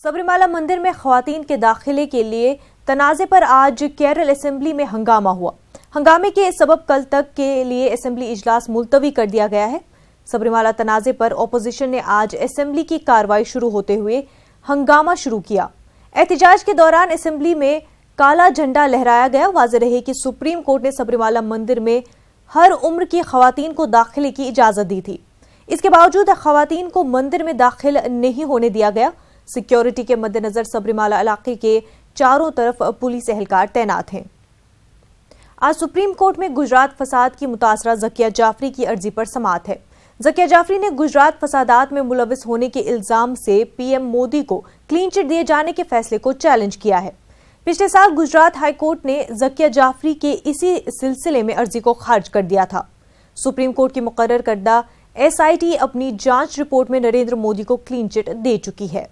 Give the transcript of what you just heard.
सबरीमाला मंदिर में ख्वातीन के दाखिले के लिए तनाज़े पर आज केरल असेंबली में हंगामा हुआ। हंगामे के सबब कल तक के लिए असेंबली इजलास मुलतवी कर दिया गया है। सबरीमाला तनाज़े पर ओपोजिशन ने आज असेंबली की कार्रवाई शुरू होते हुए हंगामा शुरू किया। एहतजाज के दौरान असेंबली में काला झंडा लहराया गया। वाज़ेह रहे कि सुप्रीम कोर्ट ने सबरीमाला मंदिर में हर उम्र की ख्वातीन को दाखिले की इजाजत दी थी। इसके बावजूद ख्वातीन को मंदिर में दाखिल नहीं होने दिया गया। सिक्योरिटी के मद्देनजर सबरीमाला इलाके के चारों तरफ पुलिस एहलकार तैनात हैं। आज सुप्रीम कोर्ट में गुजरात फसाद की मुतासरा ज़किया जाफरी की अर्जी पर समाअत है। ज़किया जाफरी ने गुजरात फसादात में मुलविस होने के इल्जाम से पीएम मोदी को क्लीन चिट दिए जाने के फैसले को चैलेंज किया है। पिछले साल गुजरात हाई कोर्ट ने ज़किया जाफरी के इसी सिलसिले में अर्जी को खारिज कर दिया था। सुप्रीम कोर्ट की मुकर्रर करदा एसआईटी अपनी जांच रिपोर्ट में नरेंद्र मोदी को क्लीन चिट दे चुकी है।